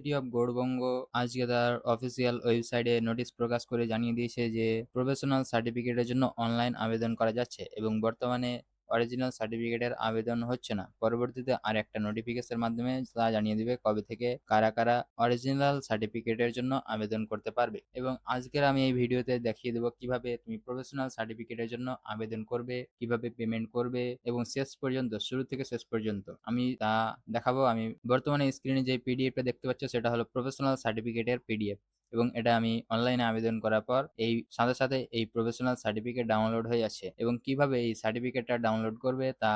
University of Gourbanga আজকে তার official ওয়েবসাইটে নোটিশ প্রকাশ করে জানিয়ে দিয়েছে যে প্রফেশনাল সার্টিফিকেটের জন্য অনলাইন আবেদন করা যাচ্ছে এবং বর্তমানে অরিজিনাল সার্টিফিকেটের আবেদন হচ্ছে না। পরবর্তীতে আর একটা নোটিফিকেশনের মাধ্যমে তা জানিয়ে দিবে কবে থেকে কারা কারা অরিজিনাল সার্টিফিকেটের জন্য আবেদন করতে পারবে। এবং আজকের আমি এই ভিডিওতে দেখিয়ে দেবো কিভাবে তুমি প্রফেশনাল সার্টিফিকেটের জন্য আবেদন করবে, কিভাবে পেমেন্ট করবে এবং শেষ পর্যন্ত, শুরু থেকে শেষ পর্যন্ত আমি তা দেখাবো। আমি বর্তমানে স্ক্রিনে যে পিডিএফটা দেখতে পাচ্ছ সেটা হলো প্রফেশনাল সার্টিফিকেটের পিডিএফ এবং এটা আমি অনলাইনে আবেদন করার পর এই সাথে সাথে এই প্রফেশনাল সার্টিফিকেট ডাউনলোড হয়ে যাচ্ছে এবং কিভাবে এই সার্টিফিকেটটা ডাউনলোড করবে তা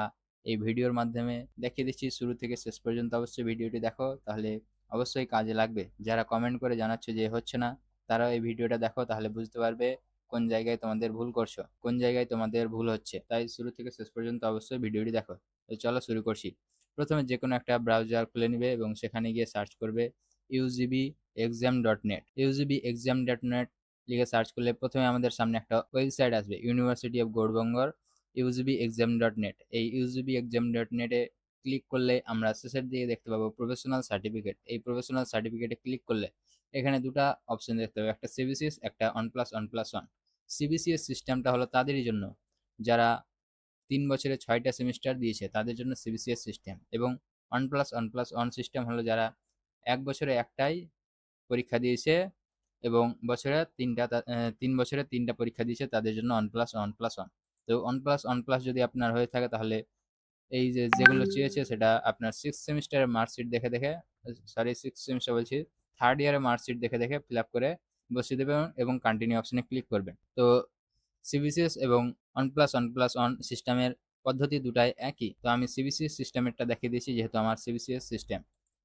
এই ভিডিওর মাধ্যমে দেখিয়ে দিচ্ছি। শুরু থেকে শেষ পর্যন্ত অবশ্যই ভিডিওটি দেখো, তাহলে অবশ্যই কাজে লাগবে। যারা কমেন্ট করে জানাচ্ছ যে হচ্ছে না, তারাও এই ভিডিওটা দেখো, তাহলে বুঝতে পারবে কোন জায়গায় তোমাদের ভুল করছো, কোন জায়গায় তোমাদের ভুল হচ্ছে। তাই শুরু থেকে শেষ পর্যন্ত অবশ্যই ভিডিওটি দেখো। তো চলো শুরু করছি। প্রথমে যে কোনো একটা ব্রাউজার খুলে নিবে এবং সেখানে গিয়ে সার্চ করবে ugb-exam.net। ugb-exam.net লিখে সার্চ করলে প্রথমে আমাদের সামনে একটা ওয়েবসাইট আসবে, ইউনিভার্সিটি অফ গৌড়বঙ্গর ugb-exam.net। এই ugb-exam.net এ ক্লিক করলে আমরা শেষের দিকে দেখতে পাবো প্রফেশনাল সার্টিফিকেট। এই প্রফেশনাল সার্টিফিকেটে ক্লিক করলে এখানে দুটা অপশন দেখতে পাবো, একটা সিবিসিএস, একটা 1+1+1। সিবিসিএস সিস্টেমটা হলো তাদেরই জন্য যারা 3 বছরে 6টা সেমিস্টার দিয়েছে, তাদের জন্য সিবিসিএস সিস্টেম। এবং 1+1+1 সিস্টেম হলো যারা 1 বছরে একটাই পরীক্ষা দিয়েছে এবং বছরে 3 বছরে 3টা পরীক্ষা দিয়েছে, তাদের জন্য 1+1+1। তো 1+1+ যদি আপনার হয়ে থাকে তাহলে এই যে যেগুলো চেয়েছে সেটা আপনার 6 সেমিস্টারের মার্কশিট দেখে দেখে, সরি 6 সেমিস্টার বলছি, থার্ড ইয়ারের মার্কশিট দেখে দেখে ফিল আপ করে বসিয়ে দেবেন এবং কন্টিনিউ অপশনে ক্লিক করবেন। তো সিবিসিএস এবং 1+1+1 সিস্টেমের পদ্ধতি দুটাই একই। তো আমি সিবিসিএস সিস্টেমেরটা দেখিয়ে দিয়েছি যেহেতু আমার সিবিসিএস সিস্টেম।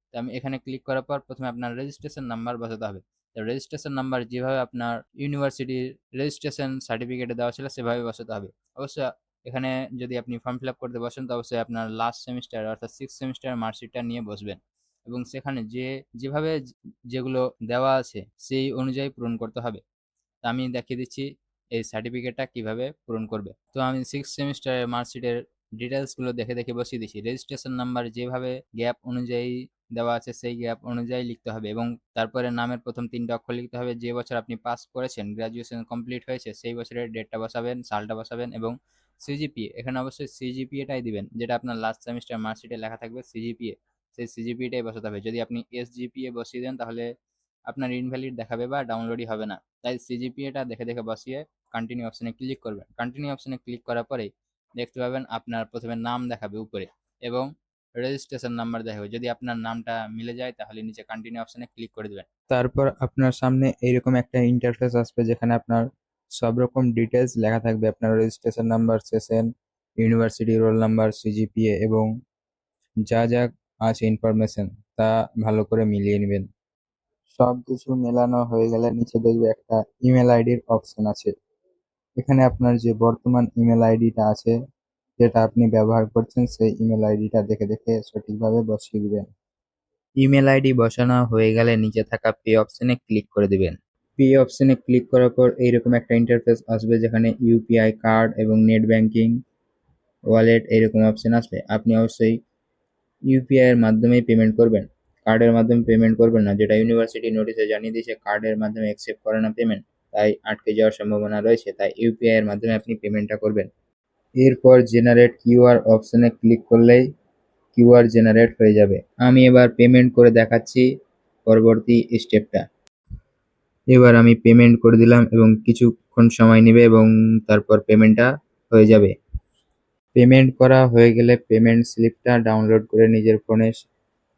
তো আমি এখানে ক্লিক করার পর প্রথমে আপনার রেজিস্ট্রেশন নাম্বার বসাতে হবে। তো রেজিস্ট্রেশন নাম্বার যেভাবে আপনার ইউনিভার্সিটির রেজিস্ট্রেশন সার্টিফিকেটে দেওয়া ছিল সেভাবে বসাতে হবে। অবশ্য এখানে যদি আপনি ফর্ম ফিল আপ করতে বসেন তো অবশ্যই আপনার লাস্ট সেমিস্টার অর্থাৎ 6 সেমিস্টারের মার্কশিটটা নিয়ে বসবেন এবং সেখানে যেভাবে যেগুলো দেওয়া আছে সেই অনুযায়ী পূরণ করতে হবে। তো আমি দেখিয়ে দিচ্ছি এই সার্টিফিকেটটা কিভাবে পূরণ করবে। তো আমি 6 সেমিস্টারের মার্কশিটের ডিটেলসগুলো দেখে দেখে বসিয়ে দিচ্ছি। রেজিস্ট্রেশন নাম্বার যেভাবে গ্যাপ অনুযায়ী দেওয়া আছে সেই গ্যাপ অনুযায়ী লিখতে হবে এবং তারপরে নামের প্রথম 3টা অক্ষর লিখতে হবে। যে বছর আপনি পাস করেছেন, গ্রাজুয়েশন কমপ্লিট হয়েছে, সেই বছরের ডেটটা বসাবেন, সালটা বসাবেন এবং সিজিপিএ, এখানে অবশ্যই সিজিপিএটাই দিবেন যেটা আপনার লাস্ট সেমিস্টার মার্কশিটে লেখা থাকবে সিজিপিএ, সেই সিজিপিএটাই বসাতে হবে। যদি আপনি এসজিপিএ বসিয়ে দেন তাহলে আপনার ইনভ্যালিড দেখাবে বা ডাউনলোডই হবে না। তাই সিজিপিএটা দেখে দেখে বসিয়ে কন্টিনিউ অপশনে ক্লিক করবেন। কন্টিনিউ অপশনে ক্লিক করার পরেই দেখতে পাবেন আপনার প্রথমে নাম দেখাবে উপরে এবং রেজিস্ট্রেশন নাম্বার দেখাবে। যদি আপনার নামটা মিলে যায় তাহলে নিচে কন্টিনিউ অপশনে ক্লিক করে দেবেন। তারপর আপনার সামনে এইরকম একটা ইন্টারফেস আসবে যেখানে আপনার সব রকম ডিটেলস লেখা থাকবে, আপনার registration number, session, university roll number, CGPA এবং যা যা আছে ইনফরমেশন তা ভালো করে মিলিয়ে নেবেন। সবকিছু মেলানো হয়ে গেলে নিচে দেখবে একটা ইমেল আইডির অপশন আছে। এখানে আপনার যে বর্তমান ইমেল আইডিটা আছে, যেটা আপনি ব্যবহার করছেন, সেই ইমেল আইডিটা দেখে দেখে সঠিকভাবে বসিয়ে দিবেন। ইমেল আইডি বসানো হয়ে গেলে নিচে থাকা পে অপশনে ক্লিক করে দিবেন। পে অপশনে ক্লিক করার পর এইরকম একটা ইন্টারফেস আসবে যেখানে ইউপিআই, কার্ড এবং নেট ব্যাংকিং, ওয়ালেট এরকম অপশন আসবে। আপনি অবশ্যই ইউপিআই এর মাধ্যমেই পেমেন্ট করবেন, কার্ডের মাধ্যমে পেমেন্ট করবেন না, যেটা ইউনিভার্সিটি নোটিশে জানিয়ে দিয়েছে কার্ডের মাধ্যমে অ্যাকসেপ্ট করে না পেমেন্ট, তাই আটকে যাওয়ার সম্ভাবনা রয়েছে। তাই ইউপিআই এর মাধ্যমে আপনি পেমেন্টটা করবেন। এরপর জেনারেট কিউআর অপশনে ক্লিক করলেই কিউআর জেনারেট হয়ে যাবে। আমি এবার পেমেন্ট করে দেখাচ্ছি পরবর্তী স্টেপটা। এবার আমি পেমেন্ট করে দিলাম এবং কিছুক্ষণ সময় নেবে এবং তারপর পেমেন্টটা হয়ে যাবে। পেমেন্ট করা হয়ে গেলে পেমেন্ট স্লিপটা ডাউনলোড করে নিজের ফোনে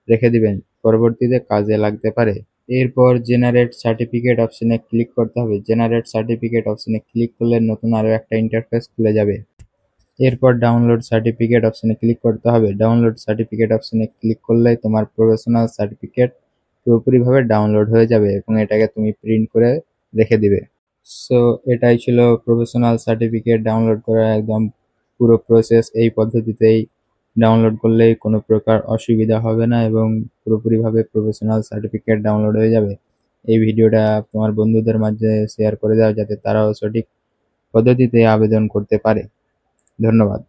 রেখে দিবেন, পরবর্তীতে কাজে লাগতে পারে। এরপর জেনারেট সার্টিফিকেট অপশনে ক্লিক করতে হবে। জেনারেট সার্টিফিকেট অপশনে ক্লিক করলে নতুন আরও একটা ইন্টারফেস খুলে যাবে। এরপর ডাউনলোড সার্টিফিকেট অপশনে ক্লিক করতে হবে। ডাউনলোড সার্টিফিকেট অপশনে ক্লিক করলে তোমার প্রফেশনাল সার্টিফিকেট পুরোপুরিভাবে ডাউনলোড হয়ে যাবে এবং এটাকে তুমি প্রিন্ট করে রেখে দিবে। সো এটাই ছিল প্রফেশনাল সার্টিফিকেট ডাউনলোড করার একদম পুরো প্রসেস। এই পদ্ধতিতেই ডাউনলোড করলেই কোনো প্রকার অসুবিধা হবে না এবং পুরোপুরিভাবে প্রফেশনাল সার্টিফিকেট ডাউনলোড হয়ে যাবে। এই ভিডিওটা তোমার বন্ধুদের মাঝে শেয়ার করে দাও যাতে তারাও সঠিক পদ্ধতিতে আবেদন করতে পারে। ধন্যবাদ।